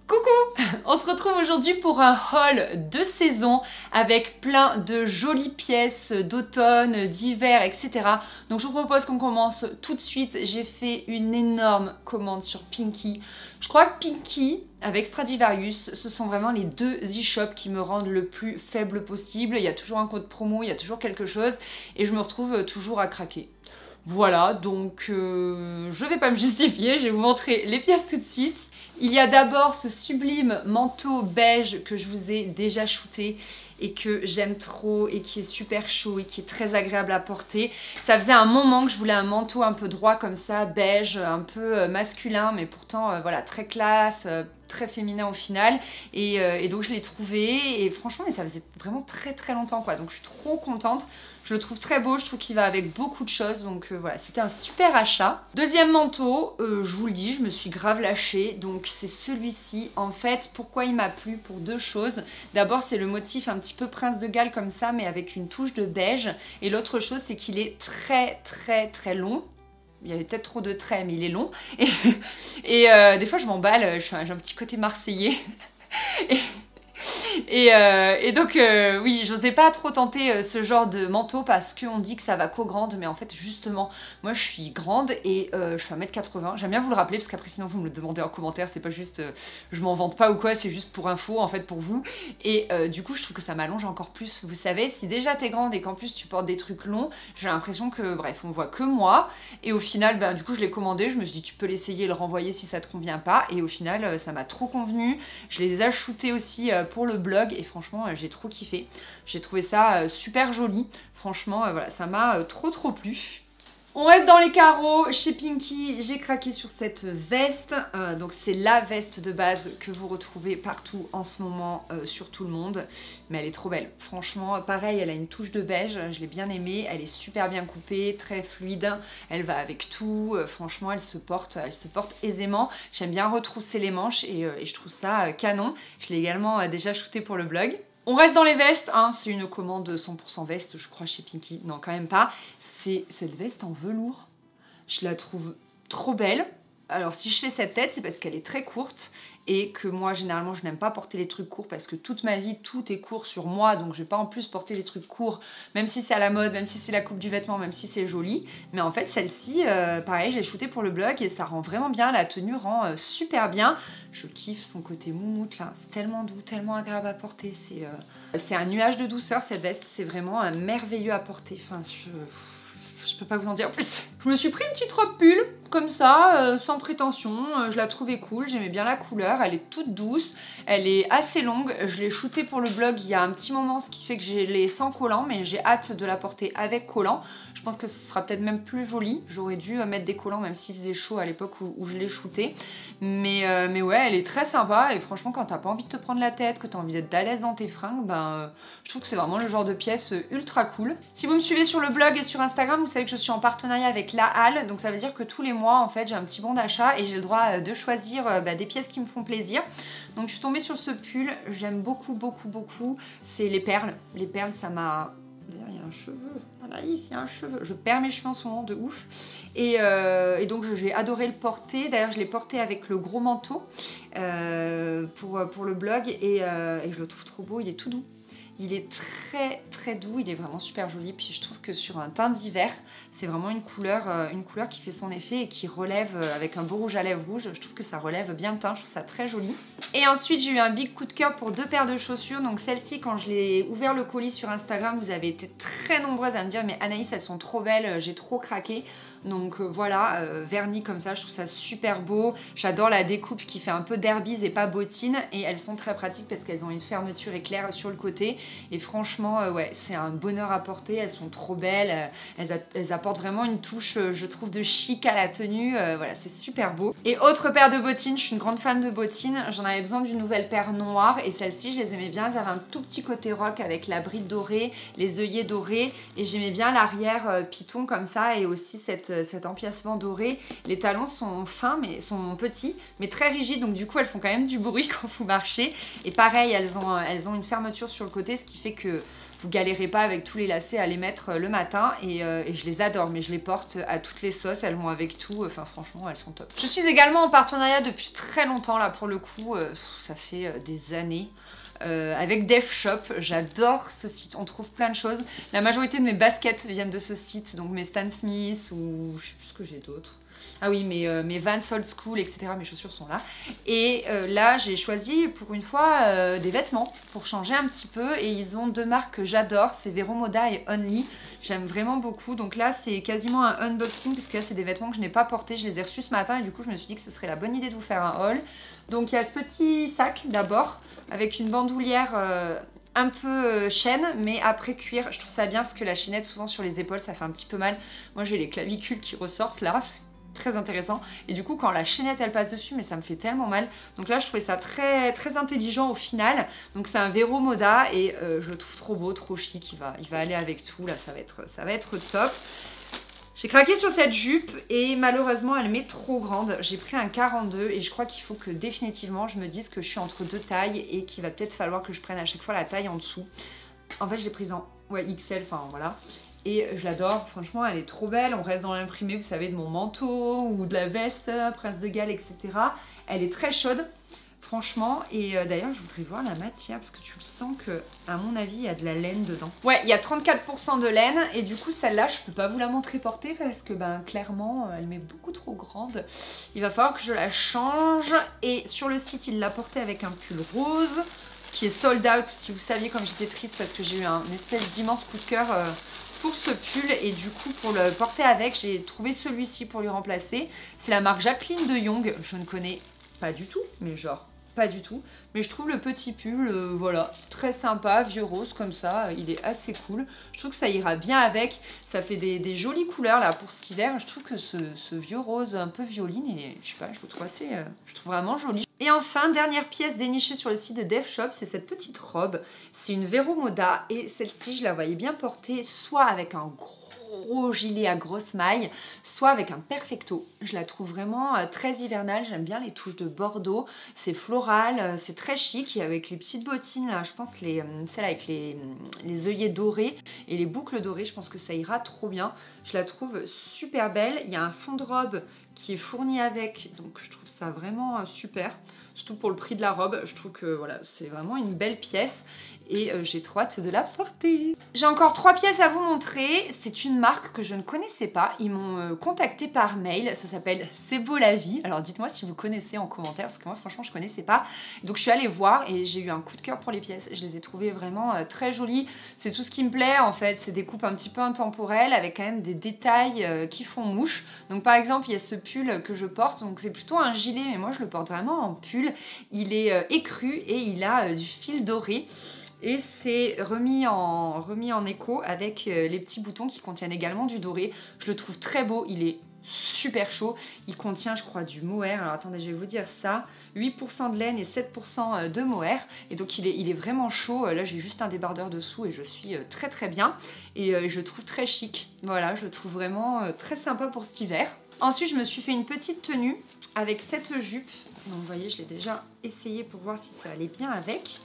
Coucou! On se retrouve aujourd'hui pour un haul de saison avec plein de jolies pièces d'automne, d'hiver, etc. Donc je vous propose qu'on commence tout de suite. J'ai fait une énorme commande sur Pinky. Je crois que Pinky avec Stradivarius, ce sont vraiment les deux e-shops qui me rendent le plus faible possible. Il y a toujours un code promo, il y a toujours quelque chose et je me retrouve toujours à craquer. Voilà, donc je vais pas me justifier, je vais vous montrer les pièces tout de suite. Il y a d'abord ce sublime manteau beige que je vous ai déjà shooté et que j'aime trop et qui est super chaud et qui est très agréable à porter. Ça faisait un moment que je voulais un manteau un peu droit comme ça, beige, un peu masculin, mais pourtant voilà, très classe, très féminin au final. Et donc je l'ai trouvé et franchement, mais ça faisait vraiment très longtemps quoi. Donc je suis trop contente. Je le trouve très beau, je trouve qu'il va avec beaucoup de choses, donc voilà, c'était un super achat. Deuxième manteau, je vous le dis, je me suis grave lâchée, donc c'est celui-ci. En fait, pourquoi il m'a plu? Pour deux choses. D'abord, c'est le motif un petit peu Prince de Galles comme ça, mais avec une touche de beige. Et l'autre chose, c'est qu'il est très long. Il y avait peut-être trop de traits, mais il est long. Et des fois, je m'emballe, j'ai un petit côté marseillais. Et donc oui, j'osais pas trop tenter ce genre de manteau parce qu'on dit que ça va qu'aux grandes, mais en fait justement moi je suis grande et je fais 1m80. J'aime bien vous le rappeler parce qu'après sinon vous me le demandez en commentaire, c'est pas juste je m'en vante pas ou quoi, c'est juste pour info en fait pour vous. Et du coup je trouve que ça m'allonge encore plus. Vous savez, si déjà t'es grande et qu'en plus tu portes des trucs longs, j'ai l'impression que bref on voit que moi. Et au final bah, du coup je l'ai commandé, je me suis dit tu peux l'essayer et le renvoyer si ça te convient pas. Et au final ça m'a trop convenu. Je les ai achetés aussi pour le blog et franchement j'ai trop kiffé. J'ai trouvé ça super joli. Franchement voilà, ça m'a trop plu. On reste dans les carreaux. Chez Pinky, j'ai craqué sur cette veste. Donc c'est la veste de base que vous retrouvez partout en ce moment sur tout le monde. Mais elle est trop belle. Franchement, pareil, elle a une touche de beige. Je l'ai bien aimée. Elle est super bien coupée, très fluide. Elle va avec tout. Franchement, elle se porte aisément. J'aime bien retrousser les manches et je trouve ça canon. Je l'ai également déjà shooté pour le blog. On reste dans les vestes, hein. C'est une commande 100% veste, je crois, chez Pinky. Non, quand même pas. C'est cette veste en velours. Je la trouve trop belle. Alors, si je fais cette tête, c'est parce qu'elle est très courte et que moi, généralement, je n'aime pas porter les trucs courts parce que toute ma vie, tout est court sur moi. Donc, je vais pas en plus porter des trucs courts, même si c'est à la mode, même si c'est la coupe du vêtement, même si c'est joli. Mais en fait, celle-ci, pareil, j'ai shooté pour le blog et ça rend vraiment bien. La tenue rend super bien. Je kiffe son côté moumoute là. C'est tellement doux, tellement agréable à porter. C'est un nuage de douceur cette veste. C'est vraiment un merveilleux à porter. Enfin, je peux pas vous en dire plus. Je me suis pris une petite robe pull, comme ça, sans prétention. Je la trouvais cool, j'aimais bien la couleur. Elle est toute douce, elle est assez longue. Je l'ai shootée pour le blog il y a un petit moment, ce qui fait que je l'ai sans collant, mais j'ai hâte de la porter avec collant. Je pense que ce sera peut-être même plus joli. J'aurais dû mettre des collants, même s'il faisait chaud à l'époque où je l'ai shootée. Mais ouais, elle est très sympa. Et franchement, quand t'as pas envie de te prendre la tête, que t'as envie d'être à l'aise dans tes fringues, je trouve que c'est vraiment le genre de pièce ultra cool. Si vous me suivez sur le blog et sur Instagram, vous savez que je suis en partenariat avec La Halle, donc ça veut dire que tous les mois en fait j'ai un petit bon d'achat et j'ai le droit de choisir des pièces qui me font plaisir. Donc je suis tombée sur ce pull, j'aime beaucoup. C'est les perles. Les perles, ça m'a... D'ailleurs il y a un cheveu, voilà, ici il y a un cheveu. Je perds mes cheveux en ce moment de ouf. Et donc j'ai adoré le porter. D'ailleurs je l'ai porté avec le gros manteau pour le blog et je le trouve trop beau, il est tout doux. Il est très doux, il est vraiment super joli. Puis je trouve que sur un teint d'hiver, c'est vraiment une couleur qui fait son effet et qui relève avec un beau rouge à lèvres rouge. Je trouve que ça relève bien le teint, je trouve ça très joli. Et ensuite, j'ai eu un big coup de cœur pour deux paires de chaussures. Donc celle-ci, quand je l'ai ouvert le colis sur Instagram, vous avez été très nombreuses à me dire « Mais Anaïs, elles sont trop belles, j'ai trop craqué ». Donc voilà, vernis comme ça, je trouve ça super beau. J'adore la découpe qui fait un peu derbise et pas bottine. Et elles sont très pratiques parce qu'elles ont une fermeture éclair sur le côté. Et franchement, ouais, c'est un bonheur à porter. Elles sont trop belles. Elles apportent vraiment une touche, je trouve, de chic à la tenue. Voilà, c'est super beau. Et autre paire de bottines, je suis une grande fan de bottines. J'en avais besoin d'une nouvelle paire noire. Et celles-ci, je les aimais bien. Elles avaient un tout petit côté rock avec la bride dorée, les œillets dorés. Et j'aimais bien l'arrière piton comme ça. Et aussi cet empiècement doré. Les talons sont fins, mais sont petits, mais très rigides. Donc du coup, elles font quand même du bruit quand vous marchez. Et pareil, elles ont une fermeture sur le côté. porter, ce qui fait que vous galérez pas avec tous les lacets à les mettre le matin et je les adore, mais je les porte à toutes les sauces, elles vont avec tout, enfin franchement elles sont top. Je suis également en partenariat depuis très longtemps là pour le coup, ça fait des années. Avec Def Shop, j'adore ce site, on trouve plein de choses. La majorité de mes baskets viennent de ce site, donc mes Stan Smith ou je sais plus ce que j'ai d'autre. Ah oui, mes Vans Old School, etc. Mes chaussures sont là. Et là, j'ai choisi pour une fois des vêtements pour changer un petit peu. Et ils ont deux marques que j'adore, c'est Vero Moda et Only. J'aime vraiment beaucoup. Donc là, c'est quasiment un unboxing parce que là, c'est des vêtements que je n'ai pas portés. Je les ai reçus ce matin et du coup, je me suis dit que ce serait la bonne idée de vous faire un haul. Donc il y a ce petit sac d'abord avec une bandoulière un peu chaîne, mais après cuir. Je trouve ça bien parce que la chaînette, souvent sur les épaules, ça fait un petit peu mal. Moi, j'ai les clavicules qui ressortent là. Très intéressant et du coup quand la chaînette elle passe dessus, mais ça me fait tellement mal, donc là je trouvais ça très très intelligent au final. Donc c'est un Vero Moda et je le trouve trop beau, trop chic, il va aller avec tout là, ça va être top. J'ai craqué sur cette jupe et malheureusement elle m'est trop grande, j'ai pris un 42 et je crois qu'il faut que définitivement je me dise que je suis entre deux tailles et qu'il va peut-être falloir que je prenne à chaque fois la taille en dessous. En fait je l'ai prise en XL, enfin voilà. Et je l'adore, franchement elle est trop belle, on reste dans l'imprimé vous savez de mon manteau ou de la veste Prince de Galles, etc. Elle est très chaude franchement et d'ailleurs je voudrais voir la matière parce que tu le sens que à mon avis il y a de la laine dedans. Ouais, il y a 34% de laine et du coup celle-là je peux pas vous la montrer portée parce que ben clairement elle m'est beaucoup trop grande. Il va falloir que je la change et sur le site il l'a portée avec un pull rose qui est sold out. Si vous saviez comme j'étais triste parce que j'ai eu un espèce d'immense coup de cœur pour ce pull et du coup pour le porter avec j'ai trouvé celui-ci pour lui remplacer. C'est la marque Jacqueline de Young, je ne connais pas du tout mais genre pas du tout, mais je trouve le petit pull voilà très sympa, vieux rose comme ça, il est assez cool. Je trouve que ça ira bien avec, ça fait des jolies couleurs là pour cet hiver. Je trouve que ce vieux rose un peu violine et je sais pas, je le trouve assez, je trouve vraiment joli. Et enfin, dernière pièce dénichée sur le site de Def Shop, c'est cette petite robe. C'est une Vero Moda et celle-ci, je la voyais bien porter soit avec un gros gilet à grosse maille, soit avec un perfecto. Je la trouve vraiment très hivernale, j'aime bien les touches de bordeaux, c'est floral, c'est très chic et avec les petites bottines là, je pense celles avec les œillets dorés et les boucles dorées, je pense que ça ira trop bien. Je la trouve super belle, il y a un fond de robe qui est fourni avec, donc je trouve ça vraiment super. Surtout pour le prix de la robe, je trouve que voilà, c'est vraiment une belle pièce et j'ai trop hâte de la porter. J'ai encore 3 pièces à vous montrer. C'est une marque que je ne connaissais pas. Ils m'ont contacté par mail. Ça s'appelle C'est beau la vie. Alors dites-moi si vous connaissez en commentaire parce que moi franchement je connaissais pas. Donc je suis allée voir et j'ai eu un coup de cœur pour les pièces. Je les ai trouvées vraiment très jolies. C'est tout ce qui me plaît en fait. C'est des coupes un petit peu intemporelles avec quand même des détails qui font mouche. Donc par exemple il y a ce pull que je porte. Donc c'est plutôt un gilet mais moi je le porte vraiment en pull. Il est écru et il a du fil doré. Et c'est remis en éco avec les petits boutons qui contiennent également du doré. Je le trouve très beau, il est super chaud. Il contient, je crois, du mohair. Alors attendez, je vais vous dire ça. 8% de laine et 7% de mohair. Et donc il est vraiment chaud. Là, j'ai juste un débardeur dessous et je suis très très bien. Et je le trouve très chic. Voilà, je le trouve vraiment très sympa pour cet hiver. Ensuite, je me suis fait une petite tenue avec cette jupe. Donc vous voyez, je l'ai déjà essayé pour voir si ça allait bien avec.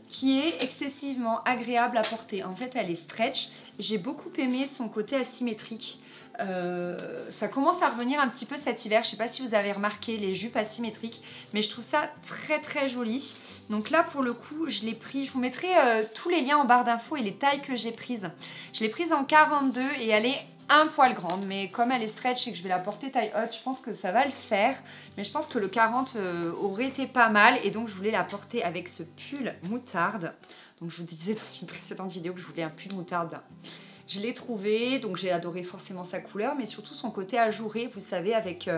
Qui est excessivement agréable à porter. En fait elle est stretch, j'ai beaucoup aimé son côté asymétrique. Ça commence à revenir un petit peu cet hiver, je sais pas si vous avez remarqué les jupes asymétriques, mais je trouve ça très très joli. Donc là pour le coup je l'ai pris, je vous mettrai tous les liens en barre d'infos et les tailles que j'ai prises. Je l'ai prise en 42 et elle est un poil grande, mais comme elle est stretch et que je vais la porter taille haute, je pense que ça va le faire. Mais je pense que le 40 aurait été pas mal et donc je voulais la porter avec ce pull moutarde. Donc je vous disais dans une précédente vidéo que je voulais un pull moutarde. Ben, je l'ai trouvé, donc j'ai adoré forcément sa couleur, mais surtout son côté ajouré, vous savez, avec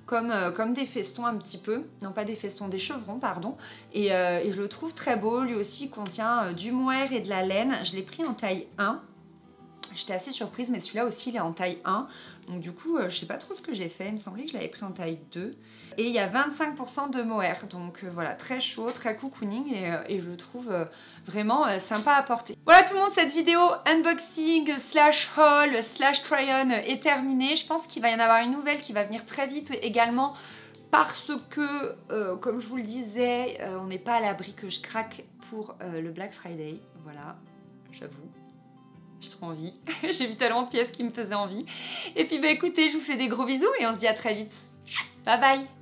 comme des festons un petit peu. Non pas des festons, des chevrons, pardon. Et je le trouve très beau, lui aussi il contient du mohair et de la laine. Je l'ai pris en taille 1. J'étais assez surprise, mais celui-là aussi, il est en taille 1. Donc du coup, je sais pas trop ce que j'ai fait. Il me semblait que je l'avais pris en taille 2. Et il y a 25% de mohair. Donc voilà, très chaud, très cocooning. Et je le trouve vraiment sympa à porter. Voilà tout le monde, cette vidéo unboxing slash haul slash try-on est terminée. Je pense qu'il va y en avoir une nouvelle qui va venir très vite également. Parce que, comme je vous le disais, on n'est pas à l'abri que je craque pour le Black Friday. Voilà, j'avoue. J'ai trop envie. J'ai vu tellement de pièces qui me faisaient envie. Et puis bah écoutez, je vous fais des gros bisous et on se dit à très vite. Bye bye.